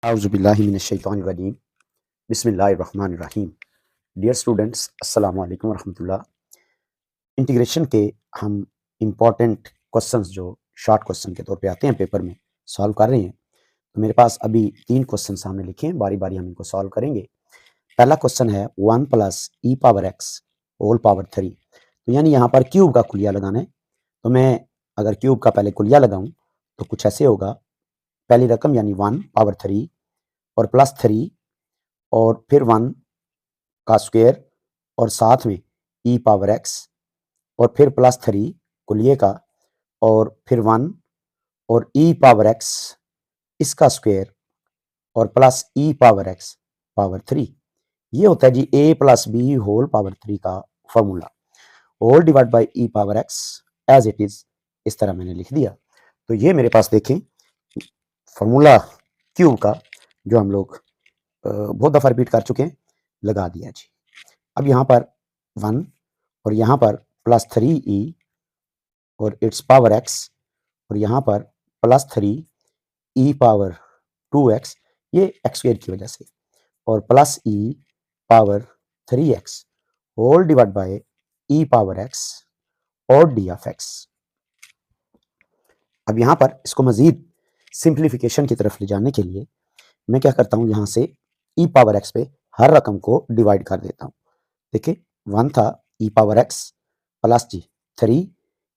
औज़ुबिल्लाहि मिनश्शैतानिर्रजीम बिस्मिल्लाहिर्रहमानिर्रहीम। Dear students, अस्सलामु अलैकुम वरहमतुल्लाह। इंटीग्रेशन के हम इम्पॉर्टेंट क्वेश्चंस जो शॉर्ट क्वेश्चन के तौर पे आते हैं पेपर में, सॉल्व कर रहे हैं। तो मेरे पास अभी 3 क्वेश्चन सामने लिखे हैं, बारी-बारी हम इनको सॉल्व करेंगे। पहला क्वेश्चन है 1 plus e power x whole power 3। तो यानी यहाँ पर क्यूब का कुलिया लगाना है। तो मैं अगर क्यूब का पहले कुलिया लगाऊँ तो कुछ ऐसे होगा। पहली रकम यानी 1 पावर 3 और प्लस 3 और फिर 1 का स्क्वायर और साथ में ई पावर एक्स और फिर प्लस 3 कुलिये का और फिर 1 और ई पावर एक्स इसका स्क्वायर और plus e power x power 3। ये होता है जी a plus b whole power 3 का formula. Whole divide by e power x as it is, इस तरह मैंने लिख दिया। तो ये मेरे पास देखें फॉर्मूला क्यूब का जो हम लोग बहुत दफ़ा रिपीट कर चुके हैं, लगा दिया जी। अब यहाँ पर 1 और यहाँ पर प्लस 3e और इट्स पावर x और यहाँ पर प्लस 3e पावर 2x, ये एक्स स्क्वायर की वजह से, और plus e power 3x whole divide by e power x और d ऑफ x। अब यहाँ पर इसको मजीद सिंप्लीफिकेशन की तरफ ले जाने के लिए मैं क्या करता हूँ, यहाँ से e पावर x पे हर रकम को डिवाइड कर देता हूँ। देखिए 1 था e पावर x प्लस जी 3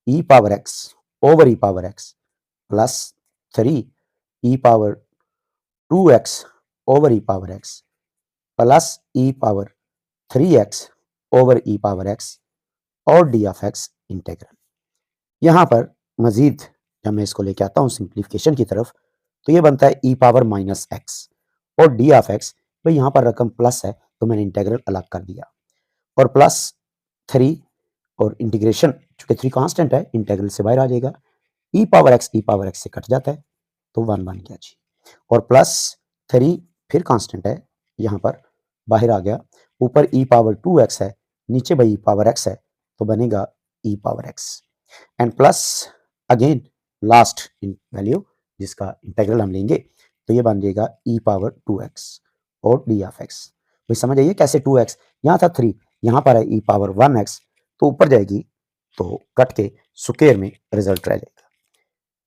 e power x over e power x plus 3 e power 2x over e power x plus e power 3x over e power x और d of x integral. यहाँ पर मजीद जब मैं इसको लेके आता हूँ simplification की तरफ, तो ये बनता है e पावर माइनस एक्स और d ऑफ x। भाई यहाँ पर रकम प्लस है तो मैंने इंटीग्रल अलग कर दिया, और प्लस 3 और इंटीग्रेशन, चूंकि 3 कांस्टेंट है इंटीग्रल से बाहर आ जाएगा, ई पावर एक्स से कट जाता है तो 1 बन गया जी, और प्लस 3 फिर कांस्टेंट है, यहाँ पर बाहर आ गया, ऊपर ई पावर 2x है, नीचे भाई ई पावर x है, तो बनेगा e power x and plus again last value जिसका इंटीग्रल हम लेंगे, तो ये बन जाएगा ई पावर 2x और डी ऑफ x। भाई समझ आइए कैसे 2x, यहाँ था 3, यहाँ पर है ई पावर 1x, तो ऊपर जाएगी तो कट के स्क्वायर में रिजल्ट रह जाएगा।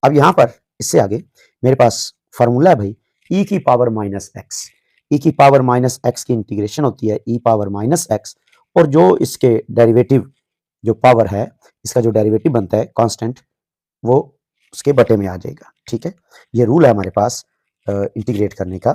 अब यहाँ पर इससे आगे मेरे पास फार्मूला है भाई e की पावर माइनस एक्स। ई की पावर माइनस एक्स की इंटीग्रेशन होती है e पावर माइनस एक्स, और जो इसके डेरिवेटिव जो पावर है, इसका जो डेरिवेटिव बनता है कांस्टेंट, वो उसके बटे में आ जाएगा। ठीक है, ये रूल है हमारे पास इंटीग्रेट करने का।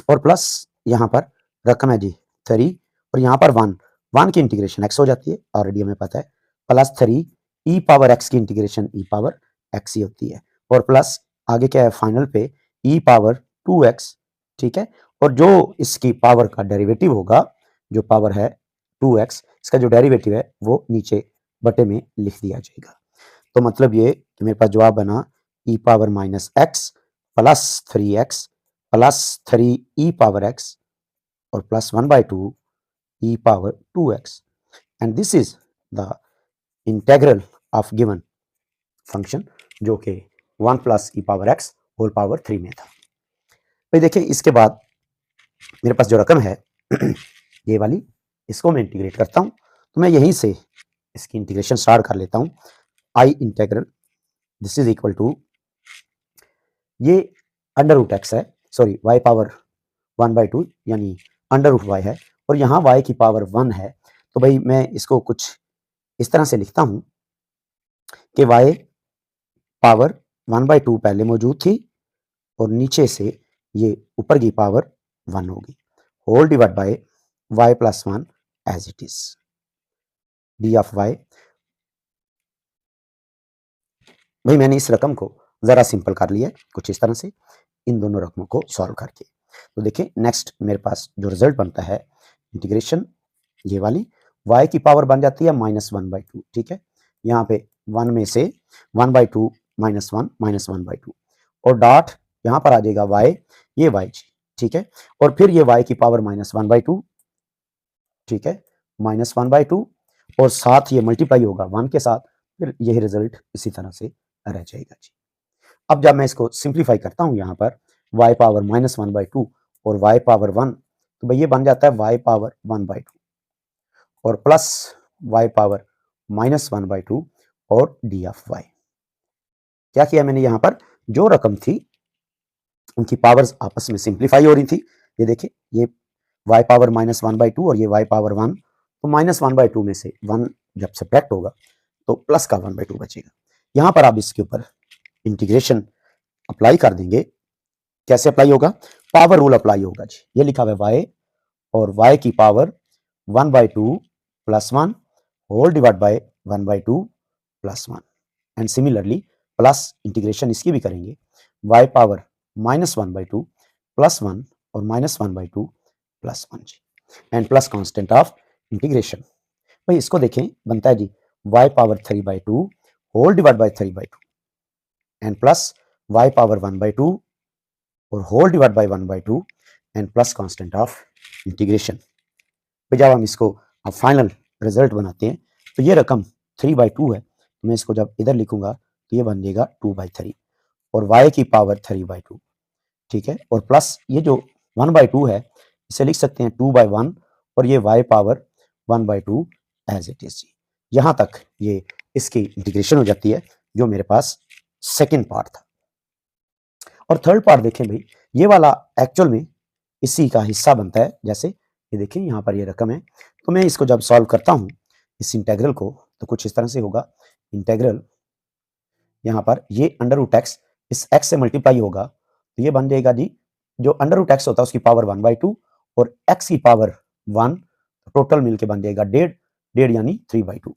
और प्लस यहाँ पर रकम है जी 3 और यहाँ पर 1 की इंटीग्रेशन x हो जाती है, ऑलरेडी हमें पता है, प्लस 3 ई पावर x की इंटीग्रेशन ई पावर x ही होती है, और प्लस आगे क्या है फाइनल पे ई पावर 2x। ठीक है, और जो इसकी पावर का डेरिवेटिव होगा, जो पावर है 2x, इसका जो डेरिवेटिव है वो नीचे बटे में लिख दिया जाएगा। तो मतलब ये कि मेरे पास जवाब बना e power minus x plus 3x plus 3 e power x और plus 1/2 e power 2x, and this is the integral of given function, जो कि 1 plus e power x whole power 3 में था। भाई देखिए इसके बाद मेरे पास जो रकम है ये वाली, इसको मैं इंटीग्रेट करता हूँ, तो मैं यहीं से इसकी इंटीग्रेशन स्टार्ट कर लेता हूँ। I integral this is equal to, ये अंडर रूट एक्स है, सॉरी y पावर 1/2 यानी अंडर रूट y है, और यहाँ y की पावर 1 है। तो भाई मैं इसको कुछ इस तरह से लिखता हूँ कि y पावर 1/2 पहले मौजूद थी और नीचे से ये ऊपर की पावर 1 होगी, whole divide by y plus 1 as it is, d of y। भाई मैंने इस रकम को जरा सिंपल कर लिया कुछ इस तरह से, इन दोनों रकमों को सॉल्व करके। तो देखिए नेक्स्ट मेरे पास जो रिजल्ट बनता है इंटीग्रेशन, ये वाली y की पावर बन जाती है -1/2। ठीक है, यहाँ पे 1 में से 1/2 -1/2, और डॉट यहाँ पर आ जाएगा y, ये y जी। ठीक है, और फिर ये y की पावर -1/2, ठीक है, -1/2, और साथ ये मल्टीप्लाई होगा 1 के साथ, फिर यही रिजल्ट इसी तरह से रह जाएगा जी। अब जब मैं इसको सिंप्लीफाई करता हूँ यहाँ पर, y पावर -1/2 और y पावर 1, तो भाई ये बन जाता है y पावर 1/2 और प्लस y पावर -1/2 और d ऑफ y। क्या किया मैंने यहाँ पर, जो रकम थी उनकी पावर्स आपस में सिंप्लीफाई हो रही थी। ये देखिए, ये y पावर -1/2 और ये y पावर 1, तो -1/2 में से 1 जब सब्ट्रैक्ट होगा तो प्लस का 1/2 बचेगा। यहाँ पर आप इसके ऊपर इंटीग्रेशन अप्लाई कर देंगे। कैसे अप्लाई होगा, पावर रूल अप्लाई होगा जी। ये लिखा हुआ है y और y की power 1/2 plus 1 whole divide by 1/2 plus 1 and similarly plus integration इसकी भी करेंगे, y पावर -1/2 प्लस 1 और -1/2 प्लस 1 जी and plus constant of integration. भाई इसको देखें, बनता है जी y power 3/2 whole divide by 3/2 and plus y power 1/2 और whole divide by 1/2 and plus constant of integration. तो जब हम इसको अब फाइनल रिजल्ट बनाते हैं तो ये रकम 3/2 है, तो मैं इसको जब इधर लिखूंगा तो ये बन जाएगा 2/3 और y की पावर 3/2, ठीक है, और प्लस ये जो 1/2 है इसे लिख सकते हैं 2/1 और ये y power 1/2 as it is. यहां तक ये इसकी इंटीग्रेशन हो जाती है, जो मेरे पास सेकेंड पार्ट था। और थर्ड पार्ट देखें भाई, ये वाला एक्चुअल में इसी का हिस्सा बनता है। जैसे ये देखिए यहाँ पर ये रकम है, तो मैं इसको जब सॉल्व करता हूँ इस इंटेग्रल को, तो कुछ इस तरह से होगा। इंटेग्रल यहाँ पर ये अंडर रूट एक्स इस एक्स से मल्टीप्लाई होगा, तो ये बन जाएगा जी, जो अंडर रूट एक्स होता है उसकी पावर 1/2 और एक्स की पावर 1, टोटल मिलके बन जाएगा 1.5 यानी 3/2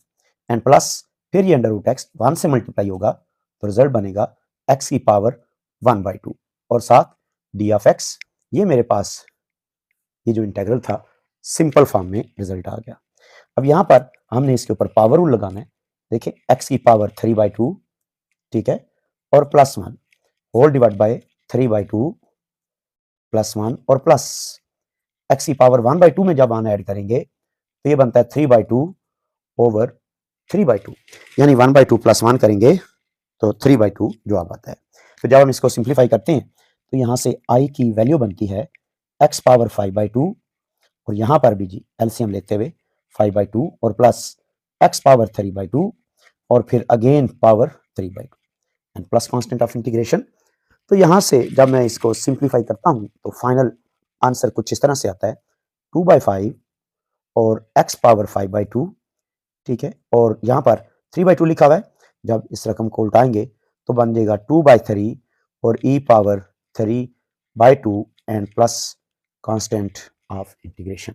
एंड प्लस फिर ये अंडर रूट एक्स 1 से मल्टीप्लाई होगा, तो रिजल्ट बनेगा एक्स की पावर 1/2 और साथ डी ऑफ एक्स। ये मेरे पास ये जो इंटेग्रल था सिंपल फॉर्म में रिजल्ट आ गया। अब यहाँ पर हमने इसके ऊपर पावर रूल लगाना है। देखिए एक्स की पावर 3/2, ठीक है, और plus 1 whole divide by 3/2 plus 1 और प्लस एक्स की पावर 1/2 में जब 1 ऐड करेंगे तो ये बनता है 3/2 ओवर 3/2 यानी 1/2 प्लस 1 करेंगे तो 3/2 जवाब आता है। तो जब हम इसको सिंप्लीफाई करते हैं तो यहाँ से i की वैल्यू बनती है x पावर 5/2 और यहाँ पर भी जी एलसीएम लेते हुए 5/2 और प्लस x पावर 3/2 और फिर again power 3/2 and plus constant of integration. तो यहाँ से जब मैं इसको सिंप्लीफाई करता हूँ तो फाइनल आंसर कुछ इस तरह से आता है 2/5 और x पावर 5/2, ठीक है, और यहाँ पर 3/2 लिखा हुआ है। जब इस रकम को उल्टाएंगे तो बन जाएगा 2/3 और e power 3/2 and plus constant of integration.